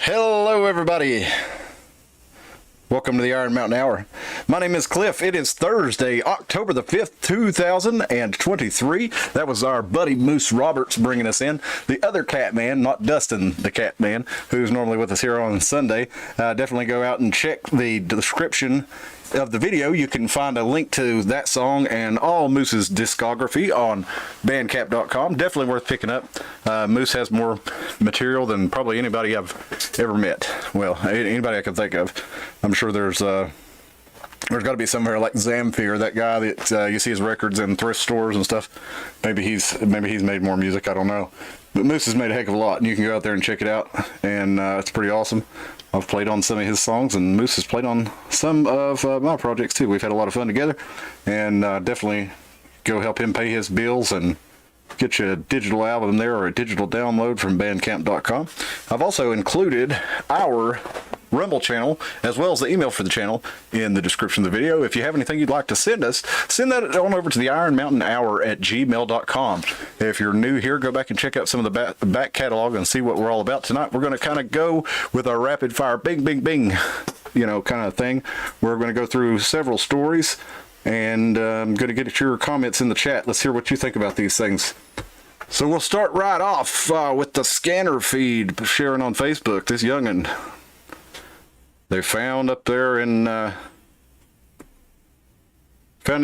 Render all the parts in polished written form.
Hello everybody, welcome to the Iron Mountain Hour. My name is Cliff. It is Thursday, October the 5th, 2023. That was our buddy Moose Roberts bringing us in. The other cat man, not Dustin the cat man, who's normally with us here on Sunday. Definitely go out and check the description of the video. You can find a link to that song and all Moose's discography on bandcamp.com. Definitely worth picking up. Moose has more material than probably anybody I've ever met. Well, anybody I can think of. I'm sure there's got to be somewhere like Zamfir, that guy that you see his records in thrift stores and stuff. Maybe he's made more music. I don't know. But Moose has made a heck of a lot, and you can go out there and check it out, and it's pretty awesome. I've played on some of his songs, and Moose has played on some of my projects too. We've had a lot of fun together, and definitely go help him pay his bills and get you a digital album there or a digital download from bandcamp.com. I've also included our Rumble channel as well as the email for the channel in the description of the video. If you have anything you'd like to send us, send that on over to the theironmountainhour at gmail.com. If you're new here, go back and check out some of the back catalog and see what we're all about. Tonight we're going to kind of go with our rapid fire bing bing bing, you know, kind of thing. We're going to go through several stories, and I'm going to get your comments in the chat. Let's hear what you think about these things. So we'll start right off with the scanner feed sharing on Facebook. This youngin' they found up there in, found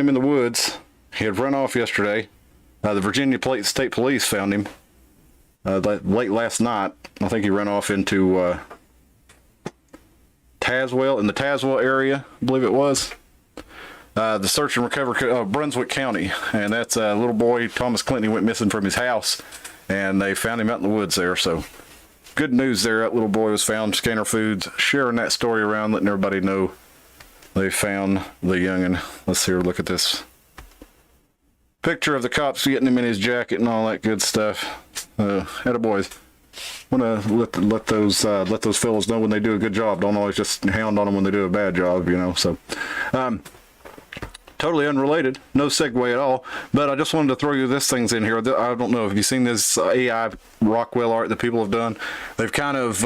him in the woods. He had run off yesterday. The Virginia State Police found him late last night. I think he ran off into Tazewell, in the Tazewell area, I believe it was. The search and recover, Brunswick County, and that's a little boy, Thomas Clinton. He went missing from his house, and they found him out in the woods there, so good news there. That little boy was found. Scanner Foods sharing that story around, letting everybody know they found the youngin'. Let's here, look at this picture of the cops getting him in his jacket and all that good stuff. Attaboys. Want to let those fellows know when they do a good job. Don't always just hound on them when they do a bad job, you know. So, totally unrelated, no segue at all, but I just wanted to throw you this things in here. I don't know if you've seen this AI Rockwell art that people have done. They've kind of,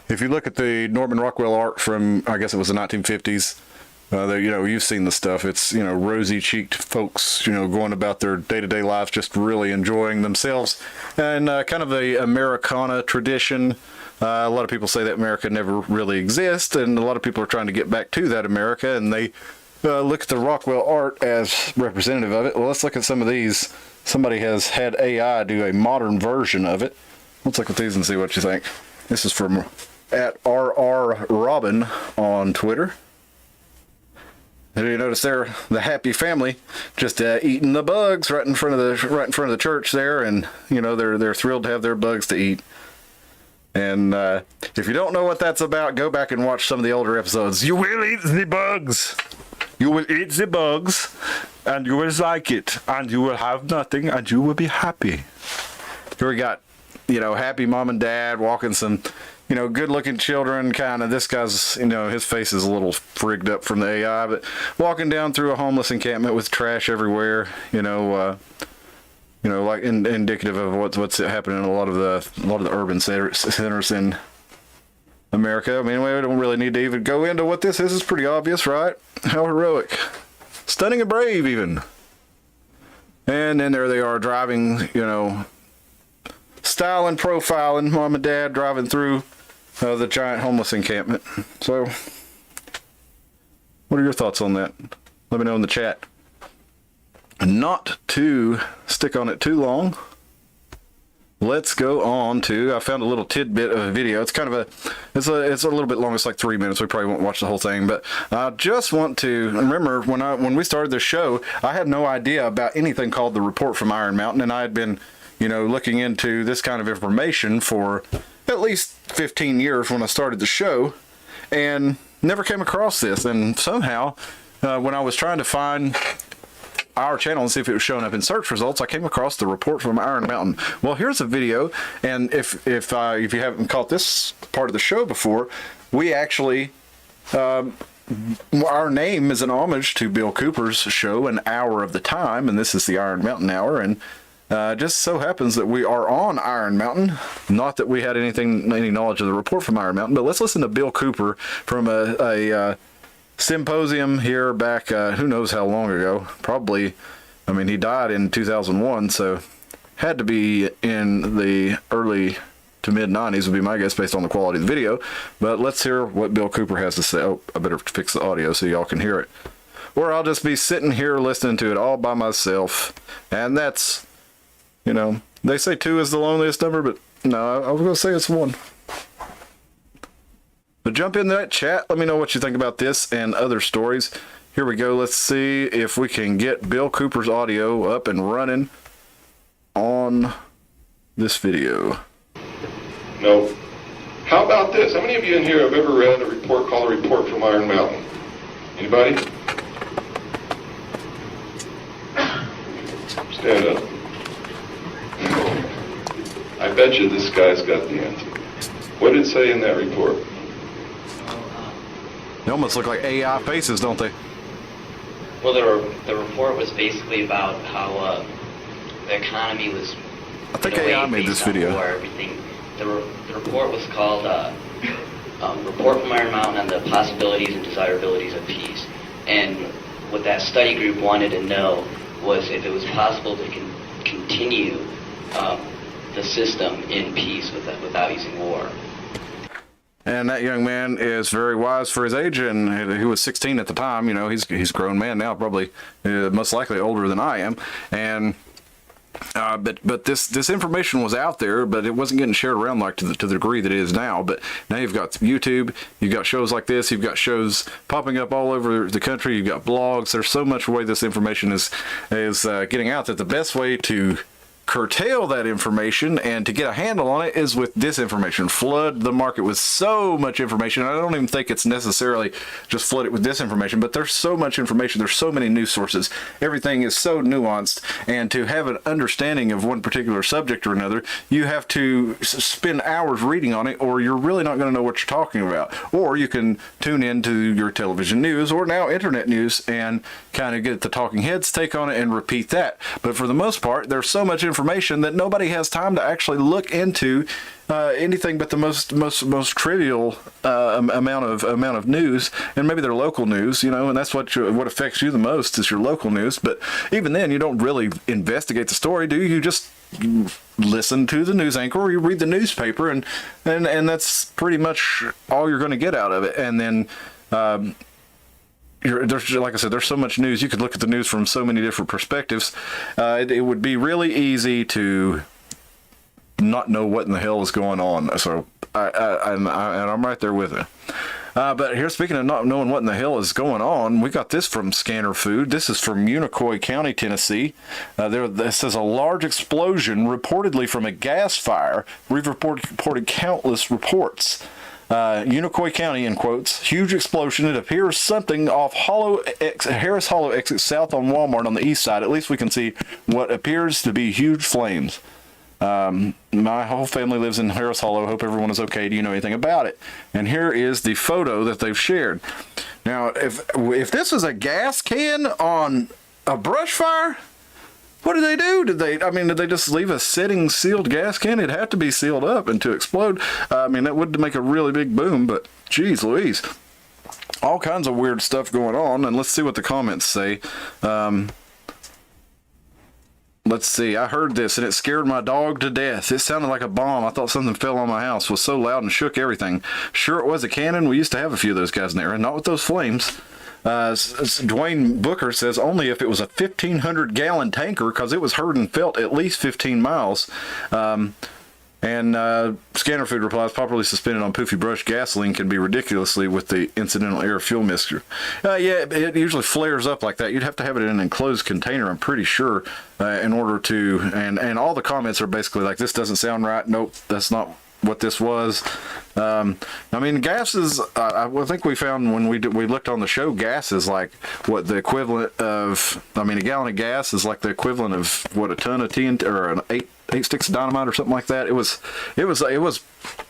if you look at the Norman Rockwell art from, I guess it was the 1950s, you know, you've seen the stuff. It's, you know, rosy-cheeked folks, you know, going about their day-to-day lives, just really enjoying themselves, and kind of a Americana tradition. A lot of people say that America never really exists, and a lot of people are trying to get back to that America, and they look at the Rockwell art as representative of it. Well, let's look at some of these. Somebody has had AI do a modern version of it. Let's look at these and see what you think. This is from at RR Robin on Twitter. Did you notice there, the happy family just eating the bugs right in front of the church there, and you know they're thrilled to have their bugs to eat. And if you don't know what that's about, go back and watch some of the older episodes. You will eat the bugs. You will eat the bugs, and you will like it, and you will have nothing, and you will be happy. Here we got, you know, happy mom and dad walking some, you know, good-looking children. Kind of, this guy's, you know, his face is a little frigged up from the AI, but walking down through a homeless encampment with trash everywhere. You know, like indicative of what's happening in a lot of the urban centers in America. I mean, we don't really need to even go into what this is. It's pretty obvious, right? How heroic. Stunning and brave, even. And then there they are driving, you know, styling, profiling, mom and dad driving through the giant homeless encampment. So, what are your thoughts on that? Let me know in the chat. Not to stick on it too long, let's go on to, I found a little tidbit of a video. It's kind of it's a little bit long. It's like 3 minutes. We probably won't watch the whole thing, but I just want to remember when we started this show, I had no idea about anything called the Report from Iron Mountain, and I had been, you know, looking into this kind of information for at least 15 years when I started the show, and never came across this. And somehow, when I was trying to find our channel and see if it was showing up in search results, I came across the Report from Iron Mountain. Well, here's a video, and if you haven't caught this part of the show before, we actually our name is an homage to Bill Cooper's show, An Hour of the Time, and this is the Iron Mountain Hour, and Just so happens that we are on Iron Mountain. Not that we had any knowledge of the report from Iron Mountain, but let's listen to Bill Cooper from a symposium here back, who knows how long ago. Probably, I mean, he died in 2001, so had to be in the early to mid 90s would be my guess based on the quality of the video. But let's hear what Bill Cooper has to say. Oh, I better fix the audio so y'all can hear it. Or I'll just be sitting here listening to it all by myself. And that's, you know, they say 2 is the loneliest number, but no, I was going to say it's 1. But jump in that chat. Let me know what you think about this and other stories. Here we go. Let's see if we can get Bill Cooper's audio up and running on this video. No. How about this? How many of you in here have ever read a report called a report from Iron Mountain? Anybody? Stand up. I bet you this guy's got the answer. What did it say in that report? They almost look like AI faces, don't they? Well, the report was basically about how the economy was. I think AI made this video. Everything. The report was called Report from Iron Mountain on the Possibilities and Desirabilities of Peace. And what that study group wanted to know was if it was possible to continue the system in peace without using war. And that young man is very wise for his age, and he was 16 at the time. You know, he's a grown man now, probably most likely older than I am. And but this information was out there, but it wasn't getting shared around like to the degree that it is now. But now you've got YouTube, you've got shows like this, you've got shows popping up all over the country, you've got blogs. There's so much way this information is getting out that the best way to curtail that information and to get a handle on it is with disinformation. Flood the market with so much information. I don't even think it's necessarily just flood it with disinformation, but there's so much information. There's so many news sources. Everything is so nuanced, and to have an understanding of one particular subject or another, you have to spend hours reading on it, or you're really not going to know what you're talking about. Or you can tune into your television news or now internet news and kind of get the talking heads take on it and repeat that. But for the most part, there's so much information that nobody has time to actually look into anything but the most trivial amount of news, and maybe their local news, you know, and that's what affects you the most is your local news. But even then, you don't really investigate the story, do you? You just listen to the news anchor, or you read the newspaper, and that's pretty much all you're going to get out of it. And then there's, like I said, there's so much news. You could look at the news from so many different perspectives. It would be really easy to not know what in the hell is going on. So I'm right there with it. But here, speaking of not knowing what in the hell is going on, we got this from Scanner Food. This is from Unicoi County, Tennessee. This says a large explosion reportedly from a gas fire. We've reported countless reports. Unicoi County, in quotes, huge explosion. It appears something off Harris Hollow exit south on Walmart on the east side. At least we can see what appears to be huge flames. My whole family lives in Harris Hollow. Hope everyone is okay. Do you know anything about it? And here is the photo that they've shared. Now, if this was a gas can on a brush fire, what did they do? Did they just leave a sitting sealed gas can? It'd have to be sealed up and to explode. I mean, that would make a really big boom, but geez Louise. All kinds of weird stuff going on, and let's see what the comments say. Let's see. I heard this, and it scared my dog to death. It sounded like a bomb. I thought something fell on my house. It was so loud and shook everything. Sure, it was a cannon. We used to have a few of those guys in there, and not with those flames. Dwayne Booker says only if it was a 1,500-gallon tanker, because it was heard and felt at least 15 miles. And Scanner Food replies, properly suspended on poofy brush gasoline can be ridiculously with the incidental air fuel mixture. Yeah, it usually flares up like that. You'd have to have it in an enclosed container, I'm pretty sure, in order to, and all the comments are basically like, this doesn't sound right. Nope, that's not what this was. I mean, gas is, I think we found when we looked on the show, gas is like what the equivalent of, I mean, a gallon of gas is like the equivalent of what, a ton of TNT, or an eight sticks of dynamite or something like that. It was a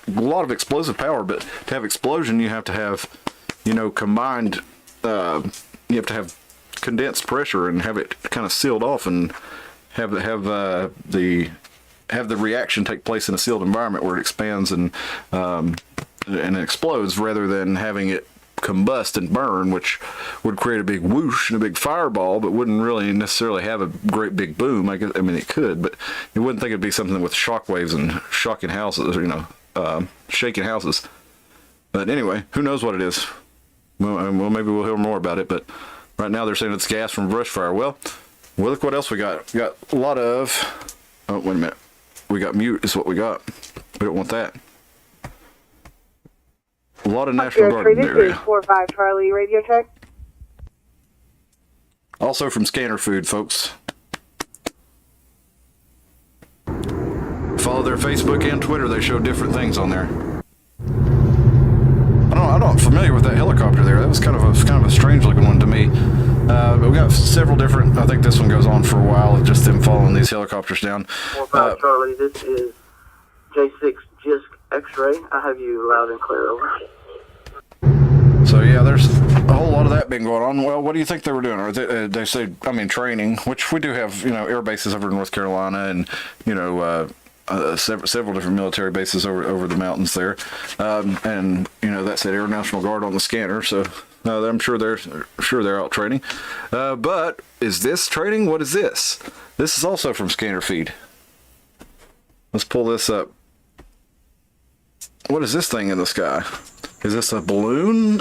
lot of explosive power, but to have explosion, you have to have, you know, combined, you have to have condensed pressure and have it kind of sealed off and have the reaction take place in a sealed environment where it expands and explodes, rather than having it combust and burn, which would create a big whoosh and a big fireball, but wouldn't really necessarily have a great big boom. I mean, it could, but you wouldn't think it'd be something with shockwaves and shocking houses, shaking houses. But anyway, who knows what it is? Well, maybe we'll hear more about it, but right now they're saying it's gas from brush fire. Well, look what else we got. We got a lot of... Oh, wait a minute. We got mute is what we got. We don't want that. A lot of National Guard in the area. 45 Charlie, radio check. Also from Scanner Food, folks. Follow their Facebook and Twitter. They show different things on there. I'm not familiar with that helicopter there. That was kind of a strange looking one to me. But we got several different. I think this one goes on for a while of just them following these helicopters down. 45 Charlie, this is J6 JISC X-ray. I have you loud and clear, over. So yeah, there's a whole lot of that been going on. Well, what do you think they were doing? Or they say, training, which we do have, air bases over in North Carolina, and several different military bases over the mountains there, and that said Air National Guard on the scanner. So I'm sure they're out training. But is this training? What is this? This is also from Scanner Feed. Let's pull this up. What is this thing in the sky? Is this a balloon?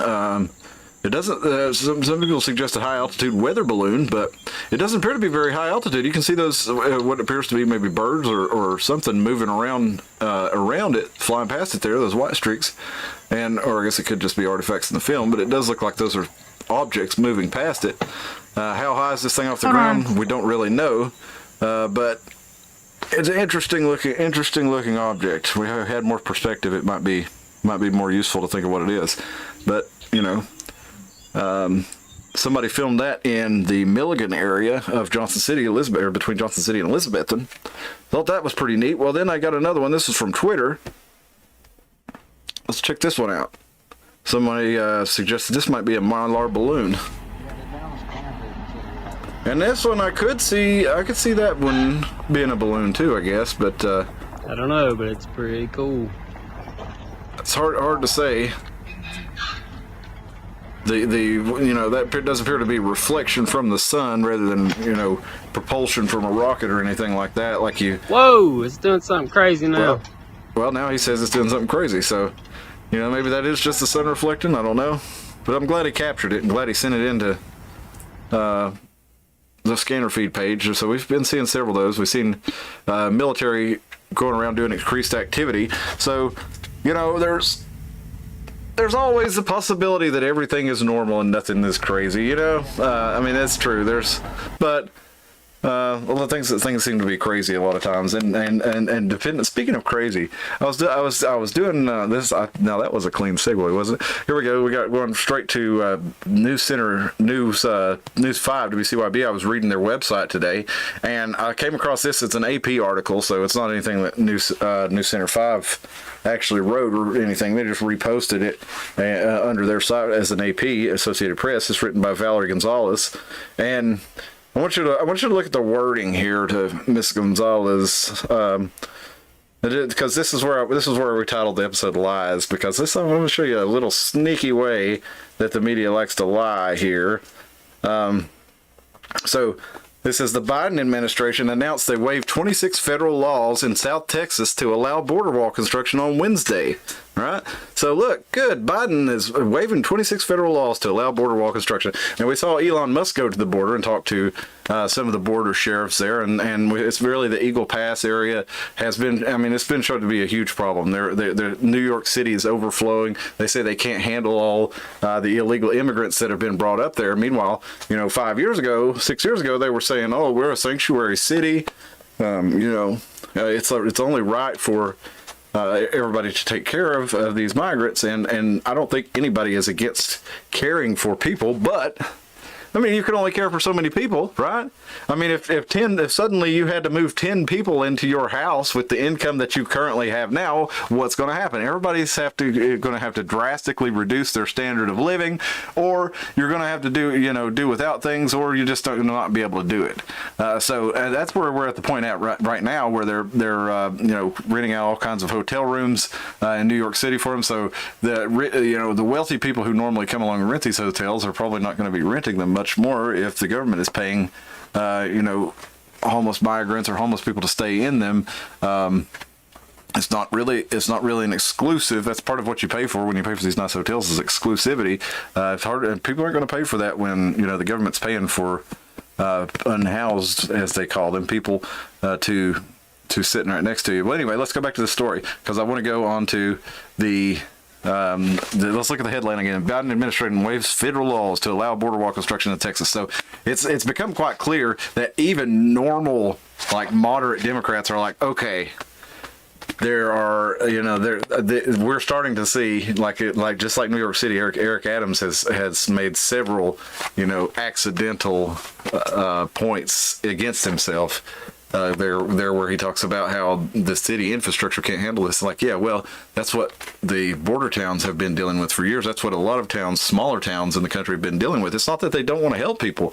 It doesn't. Some people suggest a high altitude weather balloon, but it doesn't appear to be very high altitude. You can see those what appears to be maybe birds or something moving around it, flying past it there. Those white streaks, or I guess it could just be artifacts in the film, but it does look like those are objects moving past it. How high is this thing off the ground? We don't really know, but it's an interesting looking object. We had more perspective. It might be more useful to think of what it is, but somebody filmed that in the Milligan area of Johnson City, Elizabeth, or between Johnson City and Elizabethton. Thought that was pretty neat. Well, then I got another one. This is from Twitter. Let's check this one out. Somebody suggested this might be a Mylar balloon. And this one I could see that one being a balloon too, I guess, but I don't know, but it's pretty cool. It's hard to say. That does appear to be reflection from the sun rather than propulsion from a rocket or anything like that. Whoa! It's doing something crazy now. Well, now he says it's doing something crazy. So, maybe that is just the sun reflecting. I don't know, but I'm glad he captured it and glad he sent it into the Scanner Feed page. So we've been seeing several of those. We've seen military going around doing increased activity. So, there's always the possibility that everything is normal and nothing is crazy, that's true. Well, things seem to be crazy a lot of times, and depending. Speaking of crazy, I was doing this. Now that was a clean segue, wasn't it? Here we go. We got going straight to News 5 WCYB. I was reading their website today, and I came across this. It's an AP article, so it's not anything that News Center 5 actually wrote or anything. They just reposted it under their site as an AP, Associated Press. It's written by Valerie Gonzalez, and I want you to look at the wording here to Miss Gonzalez, because this is where we titled the episode "Lies." Because I'm going to show you a little sneaky way that the media likes to lie here. So this is the Biden administration announced they waived 26 federal laws in South Texas to allow border wall construction on Wednesday. Right? So look, good. Biden is waiving 26 federal laws to allow border wall construction. And we saw Elon Musk go to the border and talk to some of the border sheriffs there. And it's really the Eagle Pass area has been, it's been shown to be a huge problem. New York City is overflowing. They say they can't handle all the illegal immigrants that have been brought up there. Meanwhile, 6 years ago, they were saying, oh, we're a sanctuary city. It's only right for everybody to take care of these migrants, and I don't think anybody is against caring for people, but I mean, you can only care for so many people, right? I mean, if suddenly you had to move 10 people into your house with the income that you currently have now, what's going to happen? Everybody's going to have to drastically reduce their standard of living, or you're going to have to do without things, or you just don't not be able to do it. So that's where we're at the point at right now, where they're renting out all kinds of hotel rooms in New York City for them. So the wealthy people who normally come along and rent these hotels are probably not going to be renting them much more if the government is paying, homeless migrants or homeless people to stay in them. It's not really an exclusive. That's part of what you pay for when you pay for these nice hotels is exclusivity. It's hard, and people aren't going to pay for that when the government's paying for unhoused, as they call them, people to sitting right next to you. Well, anyway, let's go back to the story because I want to go on to let's look at the headline again. Biden administration waives federal laws to allow border wall construction in Texas. So it's become quite clear that even normal, like moderate Democrats are like, okay, there are, we're starting to see just like New York City, Eric Adams has made several, accidental points against himself. There where he talks about how the city infrastructure can't handle this. Like, yeah, well, that's what the border towns have been dealing with for years. That's what a lot of towns, smaller towns in the country have been dealing with. It's not that they don't want to help people.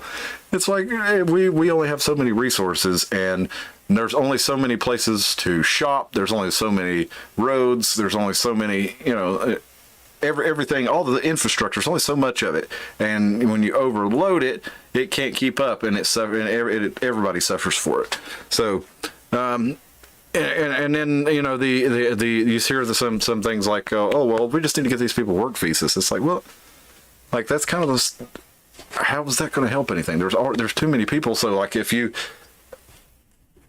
It's like, we only have so many resources, and there's only so many places to shop. There's only so many roads. There's only so many, everything, all the infrastructure, there's only so much of it, and when you overload it, it can't keep up, and everybody suffers for it. So, and then you hear some things like, oh well, we just need to get these people work visas. It's like, well, like that's kind of how is that going to help anything? There's too many people. So like if you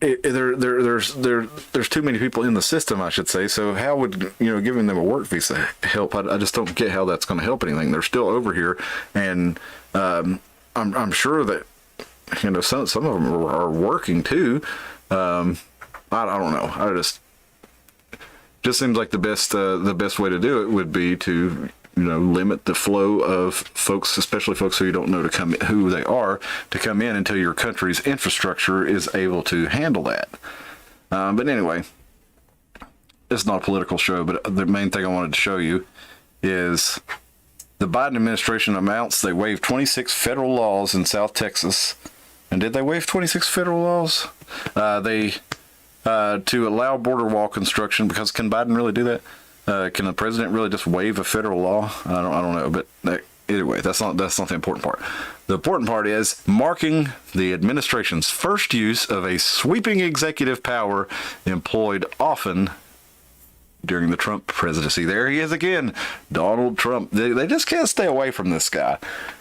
there's too many people in the system, I should say. So how would giving them a work visa help? I just don't get how that's going to help anything. They're still over here, and I'm sure that some of them are working too. I don't know. I just seems like the best way to do it would be to limit the flow of folks, especially folks who you don't know who they are, to come in until your country's infrastructure is able to handle that. But anyway, it's not a political show, but the main thing I wanted to show you is the Biden administration announced they waived 26 federal laws in South Texas. And did they waive 26 federal laws? To allow border wall construction, because can Biden really do that? Can the president really just waive a federal law? I don't know, but anyway, that's not the important part. The important part is marking the administration's first use of a sweeping executive power employed often during the Trump presidency. There he is again, Donald Trump. They just can't stay away from this guy.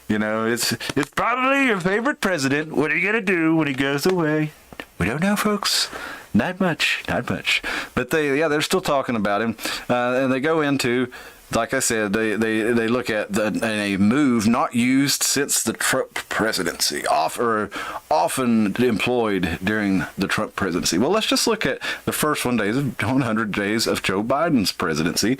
It's probably your favorite president. What are you gonna do when he goes away? We don't know, folks. Not much. But they're still talking about him, and they go into, like I said, they look at a move not used since the Trump presidency, often employed during the Trump presidency. Well, let's just look at the first 100 days of Joe Biden's presidency.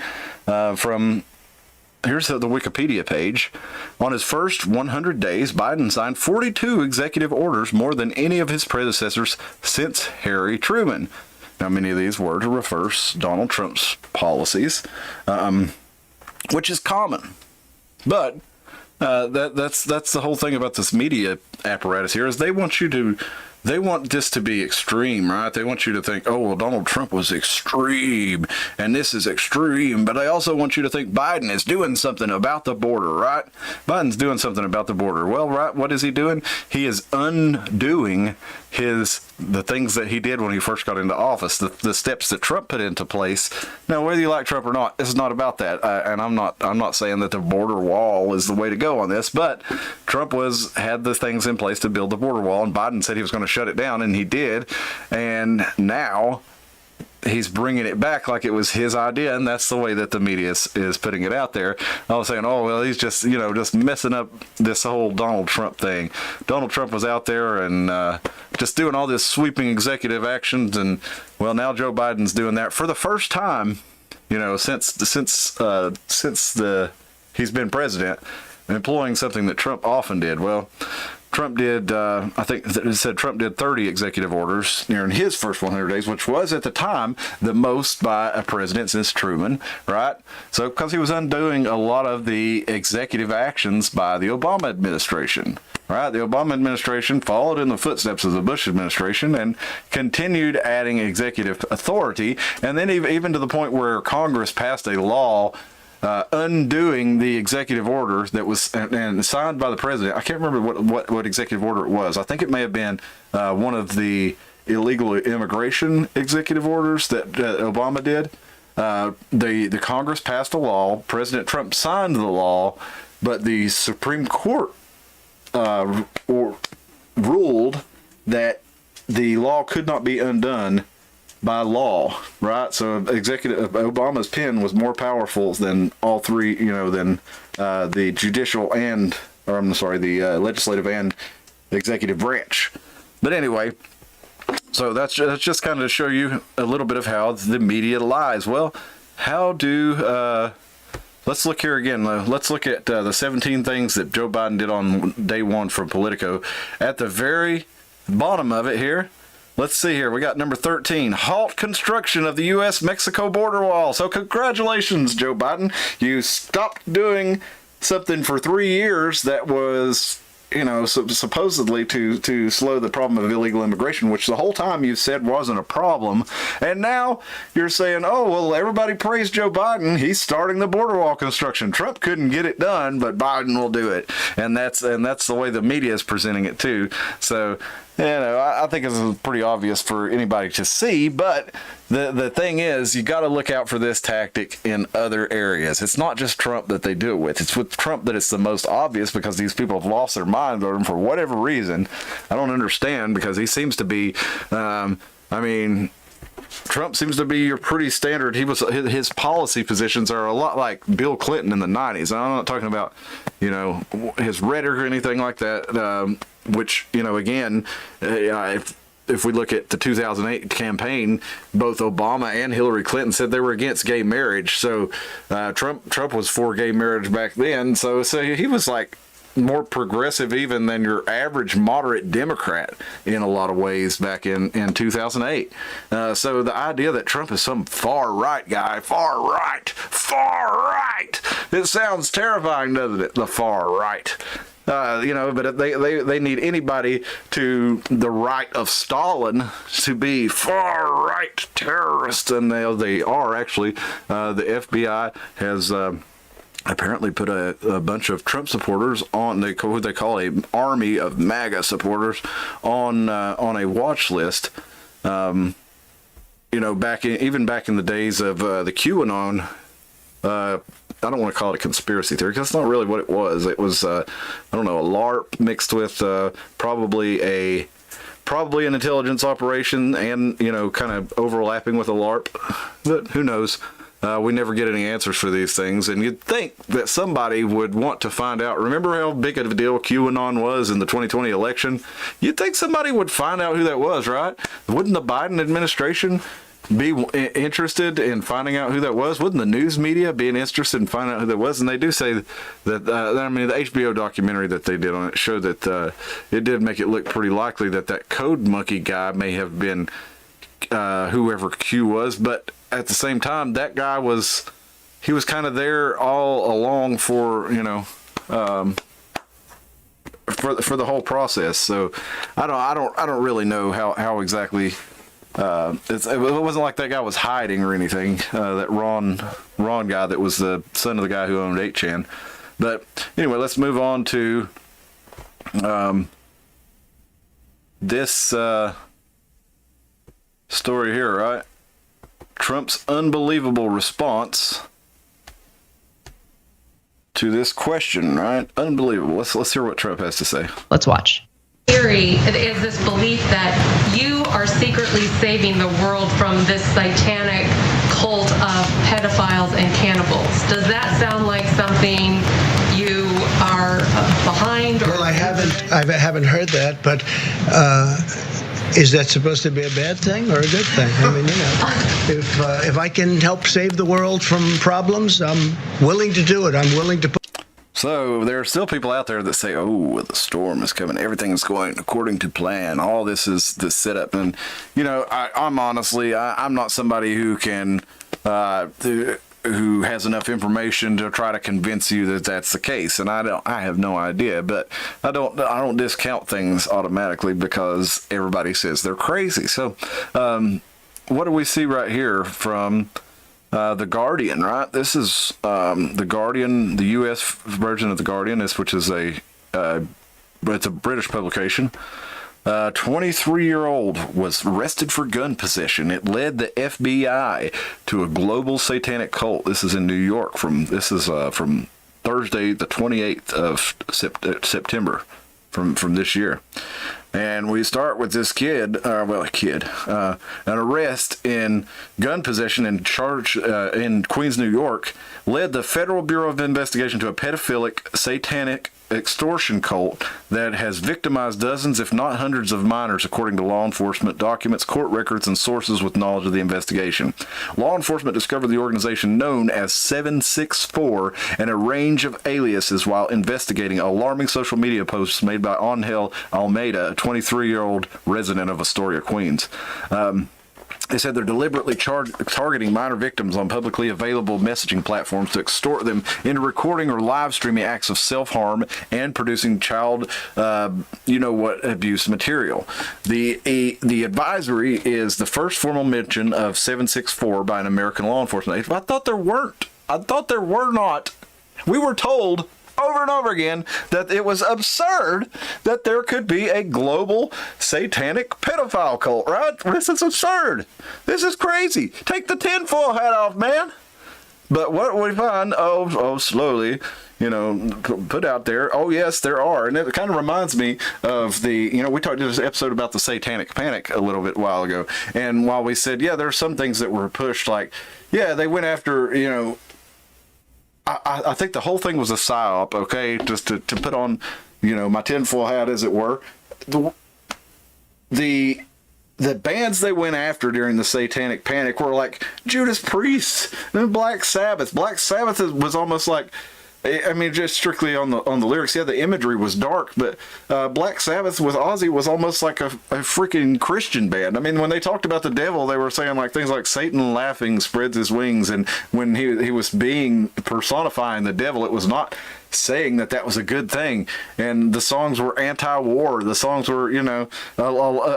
Here's the Wikipedia page. On his first 100 days, Biden signed 42 executive orders, more than any of his predecessors since Harry Truman. Now, many of these were to reverse Donald Trump's policies, which is common. But that's the whole thing about this media apparatus here, is they want this to be extreme, right? They want you to think, oh, well, Donald Trump was extreme, and this is extreme. But they also want you to think Biden is doing something about the border, right? Biden's doing something about the border. Well, right, what is he doing? He is undoing the things that he did when he first got into office, the steps that Trump put into place. Now, whether you like Trump or not, this is not about that. And I'm not saying that the border wall is the way to go on this, but Trump had the things in place to build the border wall, and Biden said he was going to shut it down, and he did. And now he's bringing it back like it was his idea, and that's the way that the media is putting it out there. I was saying, oh, well, he's just messing up this whole Donald Trump thing. Donald Trump was out there and just doing all this sweeping executive actions, and well, now Joe Biden's doing that for the first time, since he's been president. employing something that Trump often did. Well, Trump did, I think it said Trump did 30 executive orders during his first 100 days, which was at the time the most by a president since Truman, right? So, because he was undoing a lot of the executive actions by the Obama administration, right? The Obama administration followed in the footsteps of the Bush administration and continued adding executive authority, and then even to the point where Congress passed a law undoing the executive order that was and signed by the president. I can't remember what executive order it was. I think it may have been one of the illegal immigration executive orders that Obama did. The Congress passed a law. President Trump signed the law, but the Supreme Court ruled that the law could not be undone by law, right? So Obama's pen was more powerful than all three, than the judicial the legislative and executive branch. But anyway, so that's just kind of to show you a little bit of how the media lies. Well, how do let's look here again. Let's look at the 17 things that Joe Biden did on day one from Politico. At the very bottom of it here, let's see here. We got number 13, halt construction of the U.S.-Mexico border wall. So congratulations, Joe Biden. You stopped doing something for 3 years that was, supposedly to slow the problem of illegal immigration, which the whole time you said wasn't a problem. And now you're saying, oh, well, everybody praise Joe Biden. He's starting the border wall construction. Trump couldn't get it done, but Biden will do it. And that's the way the media is presenting it too. So, I think it's pretty obvious for anybody to see, but the thing is, you got to look out for this tactic in other areas. It's not just Trump that they do it with. It's with Trump that it's the most obvious because these people have lost their minds on him for whatever reason. I don't understand, because he seems to be, Trump seems to be your pretty standard. His policy positions are a lot like Bill Clinton in the 90s. I'm not talking about, his rhetoric or anything like that, which, again, if we look at the 2008 campaign, both Obama and Hillary Clinton said they were against gay marriage. So Trump was for gay marriage back then. So he was like more progressive even than your average moderate Democrat in a lot of ways back in 2008. So the idea that Trump is some far right guy, far right, it sounds terrifying, doesn't it? The far right. But they need anybody to the right of Stalin to be far right terrorists, and they are actually. The FBI has apparently put a bunch of Trump supporters on who they call a army of MAGA supporters on a watch list. Back in the days of the QAnon. I don't want to call it a conspiracy theory because that's not really what it was. It was, a LARP mixed with probably an intelligence operation and, kind of overlapping with a LARP. But who knows? We never get any answers for these things. And you'd think that somebody would want to find out. Remember how big of a deal QAnon was in the 2020 election? You'd think somebody would find out who that was, right? Wouldn't the Biden administration be interested in finding out who that was? Wouldn't the news media be interested in finding out who that was? And they do say that, the HBO documentary that they did on it showed that it did make it look pretty likely that Code Monkey guy may have been whoever Q was, but at the same time, that guy was kind of there all along for, for the whole process. So I don't really know how exactly. It wasn't like that guy was hiding or anything. That Ron guy that was the son of the guy who owned 8chan. But anyway, let's move on to this story here, right? Trump's unbelievable response to this question, right? Unbelievable. Let's hear what Trump has to say. Let's watch. Theory is this belief that you are secretly saving the world from this satanic cult of pedophiles and cannibals. Does that sound like something you are behind? Well, I haven't heard that, but is that supposed to be a bad thing or a good thing? I mean, if I can help save the world from problems, I'm willing to do it. I'm willing to put. So there are still people out there that say, "Oh, the storm is coming. Everything is going according to plan. All this is the setup." And I'm honestly, I'm not somebody who can, who has enough information to try to convince you that that's the case. And I have no idea. But I don't discount things automatically because everybody says they're crazy. So, what do we see right here from? The Guardian, right? This is the Guardian, the U.S. version of the Guardian, which is it's a British publication. 23-year-old was arrested for gun possession. It led the FBI to a global satanic cult. This is in New York. From Thursday, the 28th of September, from this year. And we start with this kid, an arrest in gun possession and charge in Queens, New York, led the Federal Bureau of Investigation to a pedophilic satanic extortion cult that has victimized dozens, if not hundreds, of minors, according to law enforcement documents, court records, and sources with knowledge of the investigation. Law enforcement discovered the organization known as 764 and a range of aliases while investigating alarming social media posts made by Angel Almeida, a 23-year-old resident of Astoria, Queens. They said they're deliberately targeting minor victims on publicly available messaging platforms to extort them into recording or live streaming acts of self-harm and producing child, abuse material. The advisory is the first formal mention of 764 by an American law enforcement agent. I thought there weren't. I thought there were not. We were told over and over again that it was absurd that there could be a global satanic pedophile cult, right? This is absurd. This is crazy. Take the tinfoil hat off, man. But what we find, slowly, put out there, oh yes, there are. And it kind of reminds me of we talked in this episode about the Satanic Panic a little bit while ago. And while we said, yeah, there are some things that were pushed, like, yeah, they went after, I think the whole thing was a psyop, okay? Just to put on, my tinfoil hat, as it were. The bands they went after during the Satanic Panic were like Judas Priest and Black Sabbath. Black Sabbath was almost like, just strictly on the lyrics. Yeah, the imagery was dark, but Black Sabbath with Ozzy was almost like a freaking Christian band. I mean, when they talked about the devil, they were saying like things like Satan laughing spreads his wings, and when he was personifying the devil, it was not saying that was a good thing. And the songs were anti-war. The songs were, a lot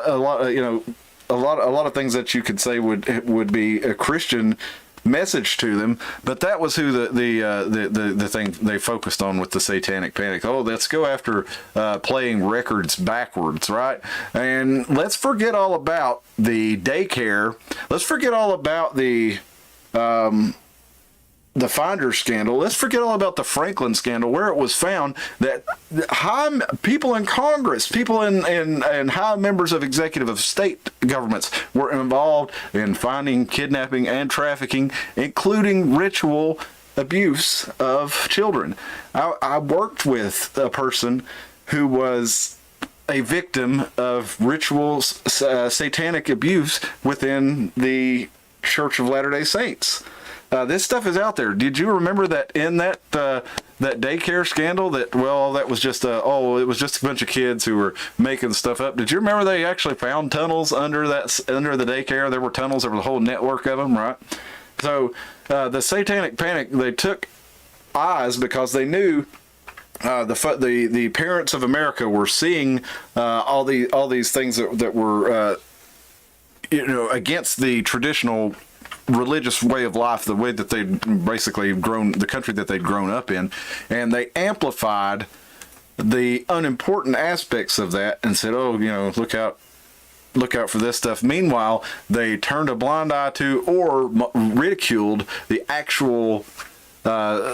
of things that you could say would be a Christian message to them, but that was who the thing they focused on with the Satanic Panic. Oh, let's go after playing records backwards, right? And let's forget all about the daycare. Let's forget all about the Finder scandal. Let's forget all about the Franklin scandal, where it was found that high people in Congress, people in high members of executive of state governments were involved in finding, kidnapping, and trafficking, including ritual abuse of children. I worked with a person who was a victim of ritual satanic abuse within the Church of Latter-day Saints. This stuff is out there. Did you remember that in that daycare scandal that was just it was just a bunch of kids who were making stuff up? Did you remember they actually found tunnels under the daycare? There were tunnels. There was a whole network of them, right? So the Satanic Panic, they took eyes because they knew the parents of America were seeing all these things that were against the traditional religious way of life, the way that they'd basically grown, the country that they'd grown up in, and they amplified the unimportant aspects of that and said, look out for this stuff. Meanwhile, they turned a blind eye to or ridiculed the actual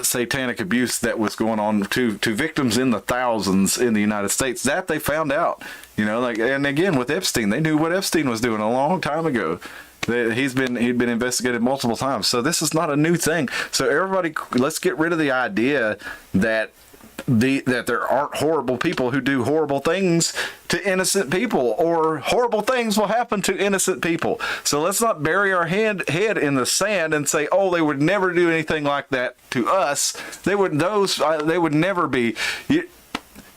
satanic abuse that was going on to victims in the thousands in the United States that they found out. And again with Epstein, they knew what Epstein was doing a long time ago. He'd been investigated multiple times. So this is not a new thing. So everybody, let's get rid of the idea that there aren't horrible people who do horrible things to innocent people, or horrible things will happen to innocent people. So let's not bury our head in the sand and say, oh, they would never do anything like that to us. They would never be. You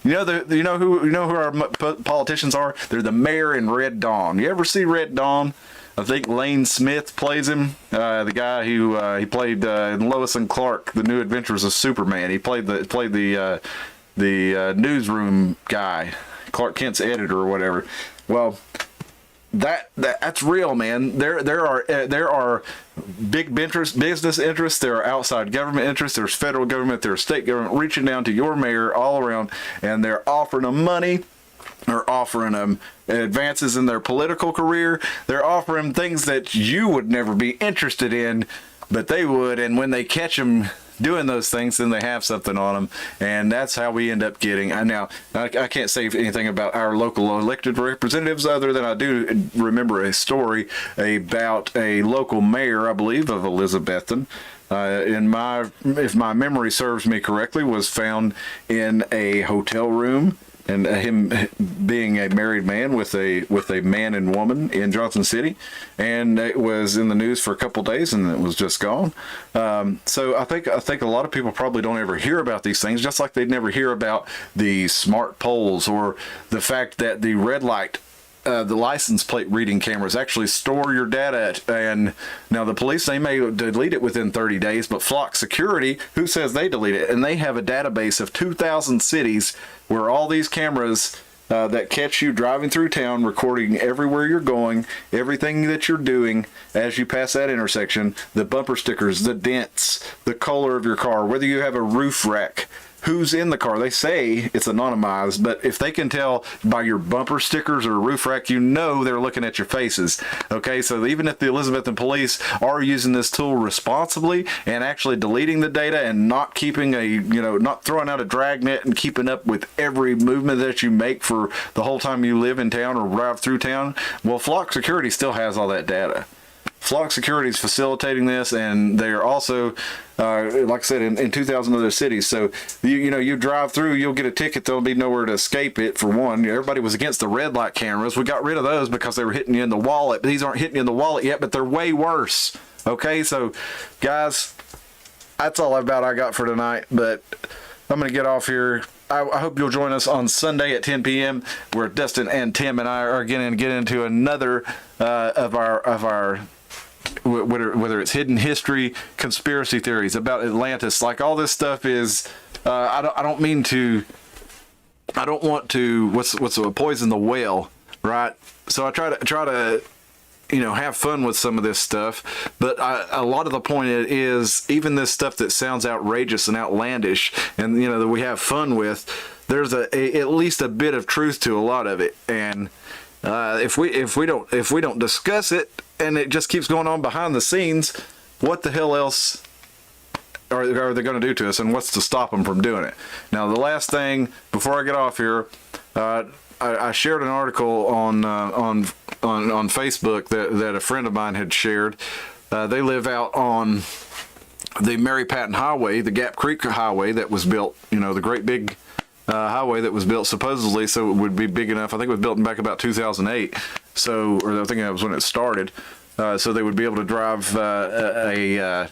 know who our politicians are? They're the mayor in Red Dawn. You ever see Red Dawn? I think Lane Smith plays him, the guy who he played in Lois and Clark: The New Adventures of Superman. He played the newsroom guy, Clark Kent's editor or whatever. Well, that's real, man. There are big business interests. There are outside government interests. There's federal government. There's state government reaching down to your mayor all around, and they're offering them money. They're offering them advances in their political career. They're offering things that you would never be interested in, but they would. And when they catch them doing those things, then they have something on them. And that's how we end up getting. Now, I can't say anything about our local elected representatives other than I do remember a story about a local mayor, I believe, of Elizabethton. If my memory serves me correctly, was found in a hotel room, and him being a married man with a man and woman in Johnson City, and it was in the news for a couple days, and it was just gone. So I think a lot of people probably don't ever hear about these things, just like they'd never hear about the smart poles or the fact that the red light, the license plate reading cameras actually store your data. And now the police, they may delete it within 30 days, but Flock Security, who says they delete it? And they have a database of 2,000 cities where all these cameras that catch you driving through town, recording everywhere you're going, everything that you're doing as you pass that intersection, the bumper stickers, the dents, the color of your car, whether you have a roof rack, who's in the car. They say it's anonymized, but if they can tell by your bumper stickers or roof rack, you know they're looking at your faces. Okay, so even if the Elizabethton police are using this tool responsibly and actually deleting the data and not keeping not throwing out a dragnet and keeping up with every movement that you make for the whole time you live in town or drive through town, well, Flock Security still has all that data. Flock Security is facilitating this, and they are also, like I said, in 2,000 other cities. So, you drive through, you'll get a ticket. There'll be nowhere to escape it, for one. Everybody was against the red light cameras. We got rid of those because they were hitting you in the wallet. These aren't hitting you in the wallet yet, but they're way worse. Okay, so, guys, that's all I got for tonight, but I'm going to get off here. I hope you'll join us on Sunday at 10 p.m. where Dustin and Tim and I are going to get into another of our whether it's hidden history, conspiracy theories about Atlantis. Like, all this stuff is I don't want to poison the well, right? So I try to have fun with some of this stuff, but a lot of the point is, even this stuff that sounds outrageous and outlandish and that we have fun with, there's at least a bit of truth to a lot of it. And if we don't discuss it, and it just keeps going on behind the scenes, what the hell else are they going to do to us, and what's to stop them from doing it? Now, the last thing before I get off here, I shared an article on Facebook that a friend of mine had shared. They live out on the Mary Patton Highway, the Gap Creek Highway that was built, the great big highway that was built supposedly so it would be big enough. I think it was built back about 2008. So, or I think that was when it started. So they would be able to drive a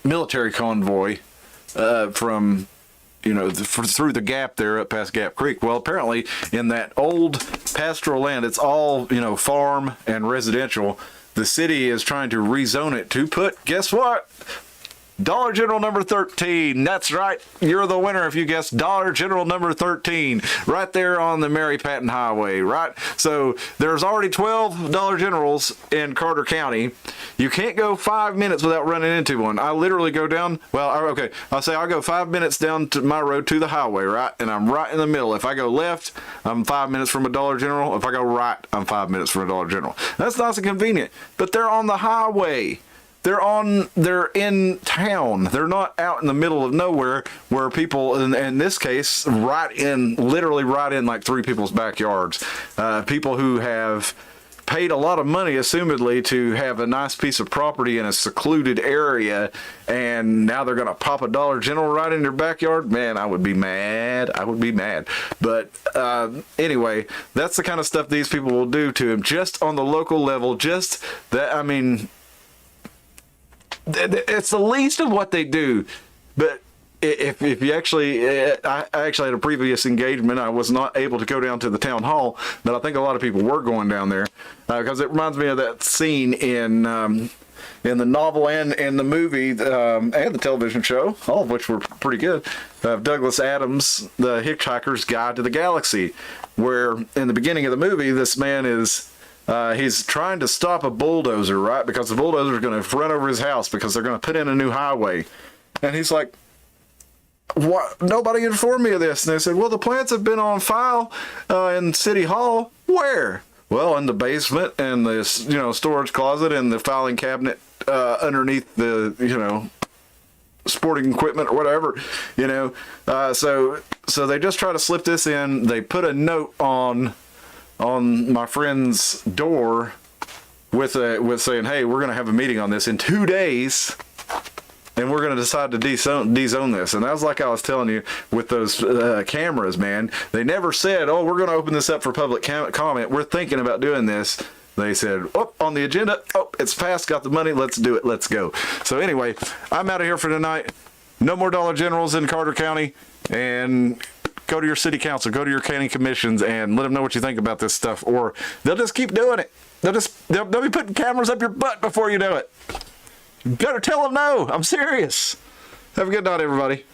military convoy from, through the gap there up past Gap Creek. Well, apparently in that old pastoral land, it's all, farm and residential. The city is trying to rezone it to put, guess what? Dollar General number 13. That's right. You're the winner if you guessed Dollar General number 13. Right there on the Mary Patton Highway, right? So there's already 12 Dollar Generals in Carter County. You can't go 5 minutes without running into one. I literally go down, I'll go 5 minutes down to my road to the highway, right? And I'm right in the middle. If I go left, I'm 5 minutes from a Dollar General. If I go right, I'm 5 minutes from a Dollar General. That's nice and convenient, but they're on the highway. They're in town. They're not out in the middle of nowhere where people, in this case, literally right in like three people's backyards. People who have paid a lot of money, assumedly, to have a nice piece of property in a secluded area, and now they're going to pop a Dollar General right in their backyard. Man, I would be mad. I would be mad. But anyway, that's the kind of stuff these people will do to him, just on the local level. Just that, I mean, it's the least of what they do. But if you actually, I actually had a previous engagement. I was not able to go down to the town hall, but I think a lot of people were going down there because it reminds me of that scene in the novel and in the movie and the television show, all of which were pretty good, of Douglas Adams, The Hitchhiker's Guide to the Galaxy, where in the beginning of the movie, this man is he's trying to stop a bulldozer, right? Because the bulldozer is going to run over his house because they're going to put in a new highway, and he's like, "What? Nobody informed me of this." And they said, "Well, the plans have been on file in City Hall." "Where?" "Well, in the basement and the storage closet and the filing cabinet underneath the sporting equipment or whatever, So they just try to slip this in. They put a note on my friend's door with saying, "Hey, we're going to have a meeting on this in 2 days." And we're going to decide to dezone this. And that was like I was telling you with those cameras, man. They never said, "Oh, we're going to open this up for public comment. We're thinking about doing this." They said, "Oh, on the agenda. Oh, it's passed. Got the money. Let's do it. Let's go." So anyway, I'm out of here for tonight. No more Dollar Generals in Carter County. And go to your city council. Go to your county commissions and let them know what you think about this stuff. Or they'll just keep doing it. They'll be putting cameras up your butt before you know it. You better tell them no. I'm serious. Have a good night, everybody.